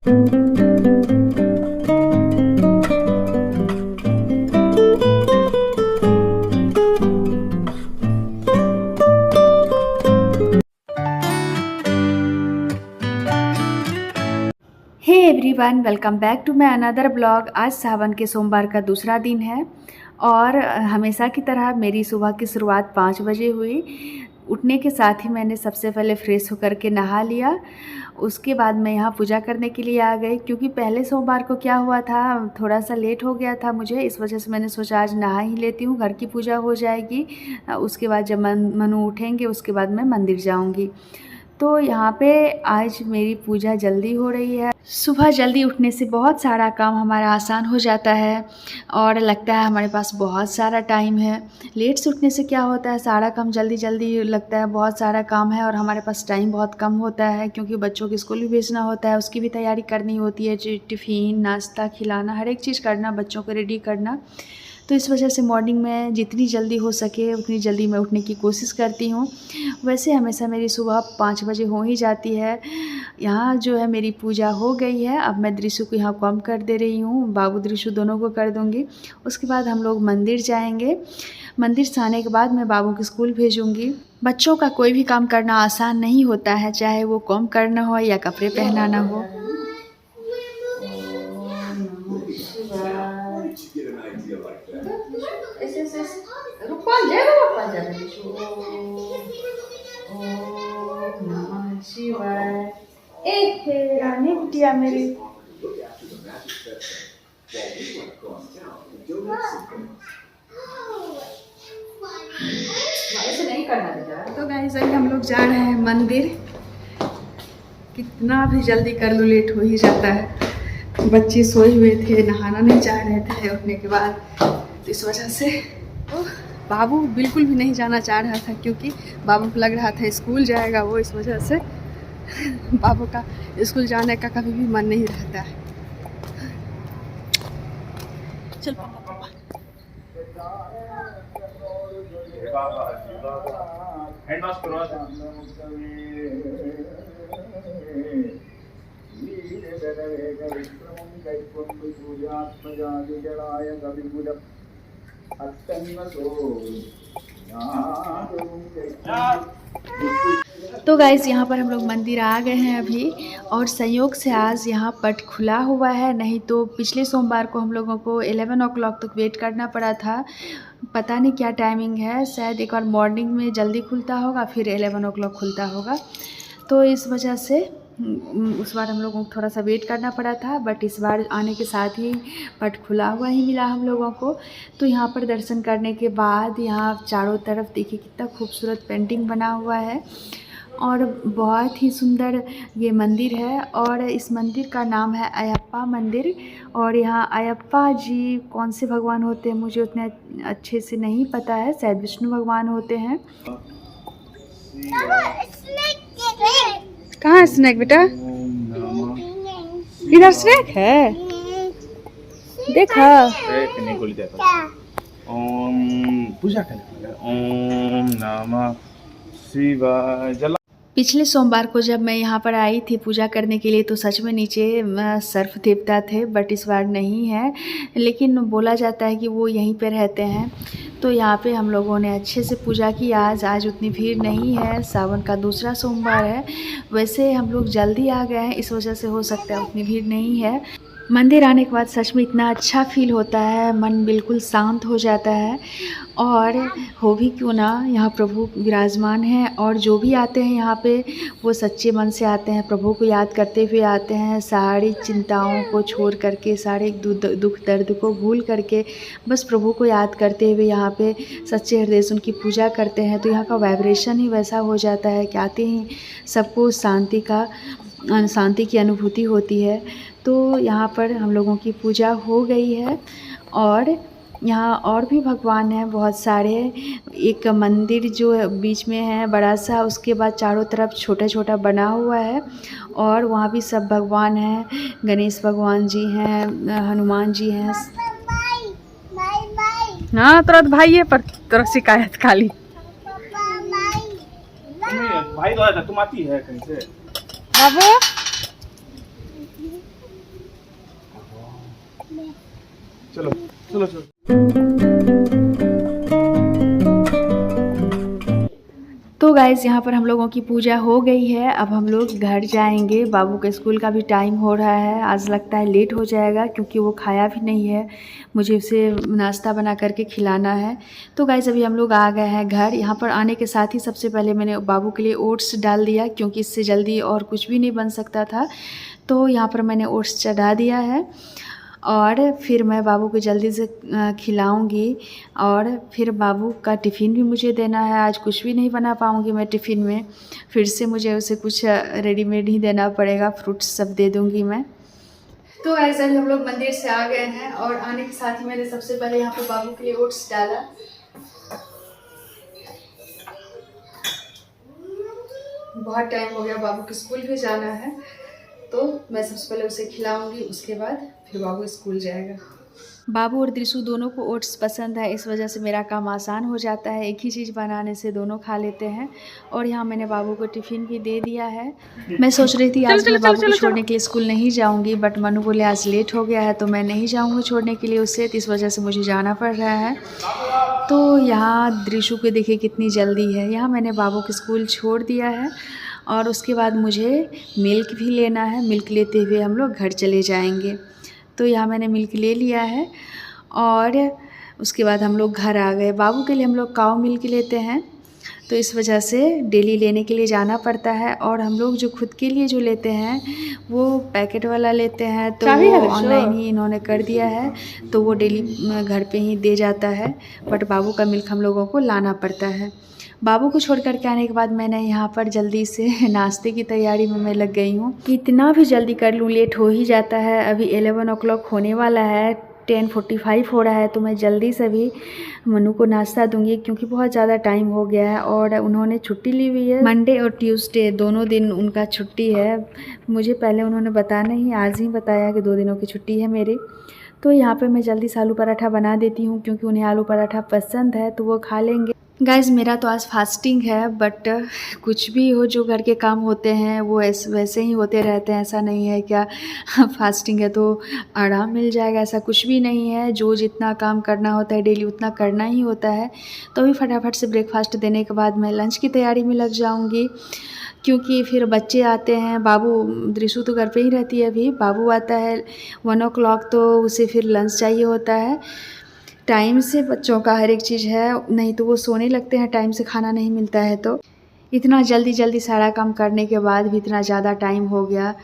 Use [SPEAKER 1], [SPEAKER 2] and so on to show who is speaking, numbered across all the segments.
[SPEAKER 1] Hey everyone, welcome back to my another blog. आज सावन के सोमवार का दूसरा दिन है और हमेशा की तरह मेरी सुबह की शुरुआत 5 बजे हुई। उठने के साथ ही मैंने सबसे पहले फ्रेश होकर के नहा लिया। उसके बाद मैं यहाँ पूजा करने के लिए आ गई, क्योंकि पहले सोमवार को क्या हुआ था, थोड़ा सा लेट हो गया था मुझे। इस वजह से मैंने सोचा आज नहा ही लेती हूँ, घर की पूजा हो जाएगी। उसके बाद जब मनु उठेंगे उसके बाद मैं मंदिर जाऊँगी। तो यहाँ पे आज मेरी पूजा जल्दी हो रही है। सुबह जल्दी उठने से बहुत सारा काम हमारा आसान हो जाता है और लगता है हमारे पास बहुत सारा टाइम है। लेट से उठने से क्या होता है, सारा काम जल्दी जल्दी लगता है, बहुत सारा काम है और हमारे पास टाइम बहुत कम होता है, क्योंकि बच्चों को स्कूल भी भेजना होता है, उसकी भी तैयारी करनी होती है, टिफ़िन नाश्ता खिलाना, हर एक चीज़ करना, बच्चों को रेडी करना। तो इस वजह से मॉर्निंग में जितनी जल्दी हो सके उतनी जल्दी मैं उठने की कोशिश करती हूँ। वैसे हमेशा मेरी सुबह 5 बजे हो ही जाती है। यहाँ जो है मेरी पूजा हो गई है। अब मैं दृश्य को यहाँ कम कर दे रही हूँ, बाबू दृश्य दोनों को कर दूँगी। उसके बाद हम लोग मंदिर जाएंगे। मंदिर से आने के बाद मैं बाबू को स्कूल भेजूँगी। बच्चों का कोई भी काम करना आसान नहीं होता है, चाहे वो कम करना हो या कपड़े पहनाना हो। रानी बिटिया मेरी, ऐसे नहीं करना बेटा। तो गाइस अभी हम लोग जा रहे हैं मंदिर। कितना भी जल्दी कर लो लेट हो ही जाता है। बच्चे सोए हुए थे, नहाना नहीं चाह रहे थे उठने के बाद, तो इस वजह से बाबू बिल्कुल भी नहीं जाना चाह रहा था, क्योंकि बाबू को लग रहा था स्कूल जाएगा वो। इस वजह से बाबू का स्कूल जाने का कभी भी मन नहीं रहता है। चल पापा पापा। तो गाइस यहाँ पर हम लोग मंदिर आ गए हैं अभी, और संयोग से आज यहाँ पट खुला हुआ है। नहीं तो पिछले सोमवार को हम लोगों को 11 o'clock तक वेट करना पड़ा था। पता नहीं क्या टाइमिंग है, शायद एक बार मॉर्निंग में जल्दी खुलता होगा, फिर 11 o'clock खुलता होगा। तो इस वजह से उस बार हम लोगों को थोड़ा सा वेट करना पड़ा था, बट इस बार आने के साथ ही पट खुला हुआ ही मिला हम लोगों को। तो यहाँ पर दर्शन करने के बाद यहाँ चारों तरफ देखिए कितना खूबसूरत पेंटिंग बना हुआ है और बहुत ही सुंदर ये मंदिर है। और इस मंदिर का नाम है अयप्पा मंदिर। और यहाँ अयप्पा जी कौन से भगवान होते हैं मुझे उतने अच्छे से नहीं पता है, शायद विष्णु भगवान होते हैं। कहाँ है स्नैक बेटा? इधर स्नैक है, देखा।
[SPEAKER 2] ओम पूजा करें। ओम नमः शिवाय। जला
[SPEAKER 1] पिछले सोमवार को जब मैं यहाँ पर आई थी पूजा करने के लिए, तो सच में नीचे सर्प देवता थे, बट इस बार नहीं है। लेकिन बोला जाता है कि वो यहीं पे रहते हैं। तो यहाँ पे हम लोगों ने अच्छे से पूजा की। आज उतनी भीड़ नहीं है, सावन का दूसरा सोमवार है। वैसे हम लोग जल्दी आ गए हैं, इस वजह से हो सकता है उतनी भीड़ नहीं है। मंदिर आने के बाद सच में इतना अच्छा फील होता है, मन बिल्कुल शांत हो जाता है। और हो भी क्यों ना, यहाँ प्रभु विराजमान हैं और जो भी आते हैं यहाँ पे वो सच्चे मन से आते हैं, प्रभु को याद करते हुए आते हैं। सारी चिंताओं को छोड़ करके, सारे दुख दर्द को भूल करके बस प्रभु को याद करते हुए यहाँ पे सच्चे हृदय से उनकी पूजा करते हैं। तो यहाँ का वाइब्रेशन ही वैसा हो जाता है कि आते ही सबको शांति की अनुभूति होती है। तो यहाँ पर हम लोगों की पूजा हो गई है और यहाँ और भी भगवान हैं बहुत सारे। एक मंदिर जो बीच में है बड़ा सा, उसके बाद चारों तरफ छोटा छोटा बना हुआ है और वहाँ भी सब भगवान हैं। गणेश भगवान जी हैं, हनुमान जी हैं। हाँ तुरंत भाई है पर तुरंत शिकायत खाली।
[SPEAKER 2] भाई तो आया था, तुम आती है कहीं से?
[SPEAKER 1] बाबू
[SPEAKER 2] चलो चलो चलो।
[SPEAKER 1] तो गाइस यहाँ पर हम लोगों की पूजा हो गई है। अब हम लोग घर जाएंगे। बाबू के स्कूल का भी टाइम हो रहा है। आज लगता है लेट हो जाएगा क्योंकि वो खाया भी नहीं है। मुझे उसे नाश्ता बना करके खिलाना है। तो गाइस अभी हम लोग आ गए हैं घर। यहाँ पर आने के साथ ही सबसे पहले मैंने बाबू के लिए ओट्स डाल दिया क्योंकि इससे जल्दी और कुछ भी नहीं बन सकता था। तो यहाँ पर मैंने ओट्स चढ़ा दिया है और फिर मैं बाबू को जल्दी से खिलाऊंगी। और फिर बाबू का टिफ़िन भी मुझे देना है। आज कुछ भी नहीं बना पाऊंगी मैं टिफ़िन में, फिर से मुझे उसे कुछ रेडीमेड ही देना पड़ेगा। फ्रूट्स सब दे दूंगी मैं। तो ऐसे ही हम लोग मंदिर से आ गए हैं और आने के साथ ही मैंने सबसे पहले यहाँ पे बाबू के लिए ओट्स डाला। बहुत टाइम हो गया, बाबू के स्कूल भी जाना है, तो मैं सबसे पहले उसे खिलाऊंगी, उसके बाद फिर बाबू स्कूल जाएगा। बाबू और द्रिशु दोनों को ओट्स पसंद है, इस वजह से मेरा काम आसान हो जाता है। एक ही चीज़ बनाने से दोनों खा लेते हैं। और यहाँ मैंने बाबू को टिफ़िन भी दे दिया है। मैं सोच रही थी आज मैं बाबू को छोड़ने के लिए स्कूल नहीं जाऊँगी, बट मनु बोले आज लेट हो गया है तो मैं नहीं जाऊँगी छोड़ने के लिए उसे, तो इस वजह से मुझे जाना पड़ रहा है। तो यहाँ द्रिशु को देखिए कितनी जल्दी है। यहाँ मैंने बाबू को स्कूल छोड़ दिया है और उसके बाद मुझे मिल्क भी लेना है। मिल्क लेते हुए हम लोग घर चले जाएंगे। तो यहाँ मैंने मिल्क ले लिया है और उसके बाद हम लोग घर आ गए। बाबू के लिए हम लोग काऊ मिल्क लेते हैं, तो इस वजह से डेली लेने के लिए जाना पड़ता है। और हम लोग जो खुद के लिए जो लेते हैं वो पैकेट वाला लेते हैं, तो वो ऑनलाइन ही इन्होंने कर दिया है, तो वो डेली घर पे ही दे जाता है। बट बाबू का मिल्क हम लोगों को लाना पड़ता है। बाबू को छोड़ कर के आने के बाद मैंने यहाँ पर जल्दी से नाश्ते की तैयारी में मैं लग गई हूँ। इतना भी जल्दी कर लूँ लेट हो ही जाता है। अभी 11 o'clock होने वाला है, 10:45 हो रहा है, तो मैं जल्दी से भी मनु को नाश्ता दूंगी क्योंकि बहुत ज़्यादा टाइम हो गया है। और उन्होंने छुट्टी ली हुई है, मंडे और ट्यूसडे दोनों दिन उनका छुट्टी है। मुझे पहले उन्होंने बताया नहीं, आज ही बताया कि 2 दिनों की छुट्टी है मेरी। तो यहाँ पे मैं जल्दी से आलू पराठा बना देती हूँ क्योंकि उन्हें आलू पराठा पसंद है, तो वो खा लेंगे। गाइज़ मेरा तो आज फास्टिंग है, बट कुछ भी हो जो घर के काम होते हैं वो वैसे ही होते रहते हैं। ऐसा नहीं है क्या फास्टिंग है तो आराम मिल जाएगा, ऐसा कुछ भी नहीं है। जो जितना काम करना होता है डेली उतना करना ही होता है। तो अभी फटाफट से ब्रेकफास्ट देने के बाद मैं लंच की तैयारी में लग जाऊँगी क्योंकि फिर बच्चे आते हैं। बाबू द्रिशु तो घर पे ही रहती है, अभी बाबू आता है 1 o'clock, तो उसे फिर लंच चाहिए होता है। टाइम से बच्चों का हर एक चीज़ है, नहीं तो वो सोने लगते हैं, टाइम से खाना नहीं मिलता है। तो इतना जल्दी सारा काम करने के बाद भी इतना ज़्यादा टाइम हो गया।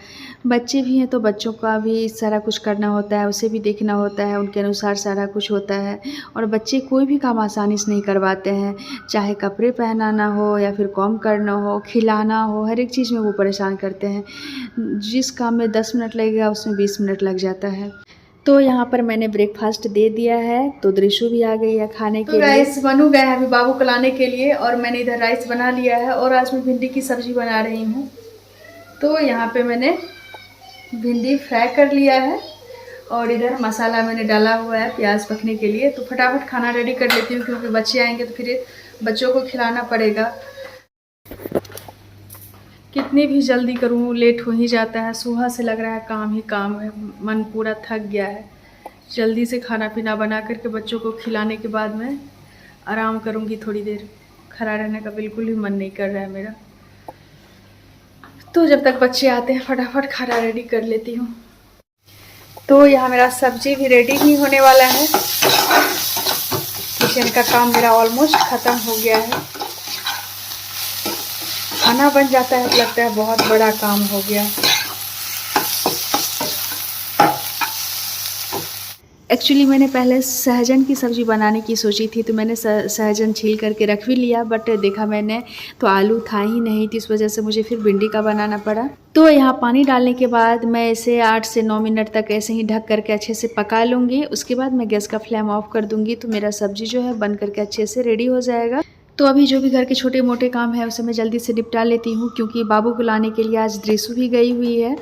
[SPEAKER 1] बच्चे भी हैं तो बच्चों का भी सारा कुछ करना होता है, उसे भी देखना होता है, उनके अनुसार सारा कुछ होता है। और बच्चे कोई भी काम आसानी से नहीं करवाते हैं, चाहे कपड़े पहनाना हो या फिर काम करना हो, खिलाना हो, हर एक चीज़ में वो परेशान करते हैं। जिस काम में 10 मिनट लगेगा उसमें 20 मिनट लग जाता है। तो यहाँ पर मैंने ब्रेकफास्ट दे दिया है, तो द्रिशु भी आ गई है खाने के लिए। राइस मनु गया है अभी बाबू को लाने के लिए और मैंने इधर राइस बना लिया है और आज मैं भिंडी की सब्ज़ी बना रही हूँ। तो यहाँ पे मैंने भिंडी फ्राई कर लिया है और इधर मसाला मैंने डाला हुआ है प्याज पकने के लिए। तो फटाफट खाना रेडी कर लेती हूँ क्योंकि बच्चे आएंगे तो फिर बच्चों को खिलाना पड़ेगा। कितनी भी जल्दी करूँ लेट हो ही जाता है। सुबह से लग रहा है काम ही काम है, मन पूरा थक गया है। जल्दी से खाना पीना बना करके बच्चों को खिलाने के बाद मैं आराम करूँगी थोड़ी देर। खड़ा रहने का बिल्कुल ही मन नहीं कर रहा है मेरा। तो जब तक बच्चे आते हैं फटाफट खाना रेडी कर लेती हूँ। तो यहाँ मेरा सब्जी भी रेडी ही होने वाला है। किचन का काम मेरा ऑलमोस्ट ख़त्म हो गया है। खाना बन जाता है तो लगता है बहुत बड़ा काम हो गया। एक्चुअली मैंने पहले सहजन की सब्ज़ी बनाने की सोची थी, तो मैंने सहजन छील करके रख भी लिया, बट देखा मैंने तो आलू था ही नहीं, तो इस वजह से मुझे फिर भिंडी का बनाना पड़ा। तो यहाँ पानी डालने के बाद मैं इसे 8 से 9 मिनट तक ऐसे ही ढक करके अच्छे से पका लूँगी। उसके बाद मैं गैस का फ्लेम ऑफ कर दूँगी, तो मेरा सब्ज़ी जो है बन करके अच्छे से रेडी हो जाएगा। तो अभी जो भी घर के छोटे मोटे काम है उसे मैं जल्दी से निपटा लेती हूँ क्योंकि बाबू को लाने के लिए आज द्रिशु भी गई हुई है।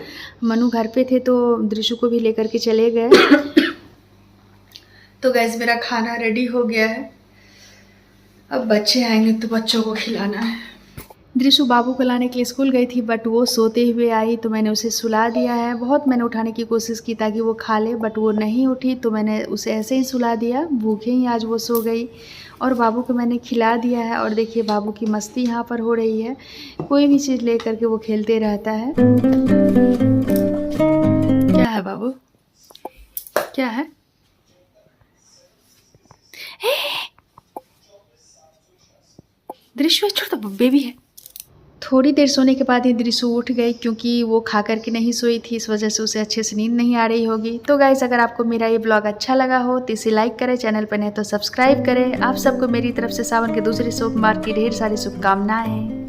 [SPEAKER 1] मनु घर पे थे तो द्रिशु को भी लेकर के चले गए। तो गैस मेरा खाना रेडी हो गया है। अब बच्चे आएंगे तो बच्चों को खिलाना है। दृशु बाबू को लाने के लिए स्कूल गई थी, बट वो सोते हुए आई तो मैंने उसे सुला दिया है। बहुत मैंने उठाने की कोशिश की ताकि वो खा ले, बट वो नहीं उठी तो मैंने उसे ऐसे ही सुला दिया। भूखे ही आज वो सो गई और बाबू को मैंने खिला दिया है। और देखिए बाबू की मस्ती यहाँ पर हो रही है, कोई भी चीज़ ले करके वो खेलते रहता है। क्या है बाबू, क्या है? दृश्य छोड़ दो, बेबी है। थोड़ी देर सोने के बाद ही दृशु उठ गई, क्योंकि वो खा करके नहीं सोई थी, इस वजह से उसे अच्छे से नींद नहीं आ रही होगी। तो गाइस, अगर आपको मेरा ये ब्लॉग अच्छा लगा हो तो इसे लाइक करें, चैनल पर नहीं तो सब्सक्राइब करें। आप सबको मेरी तरफ से सावन के दूसरे सोमवार की ढेर सारी शुभकामनाएं।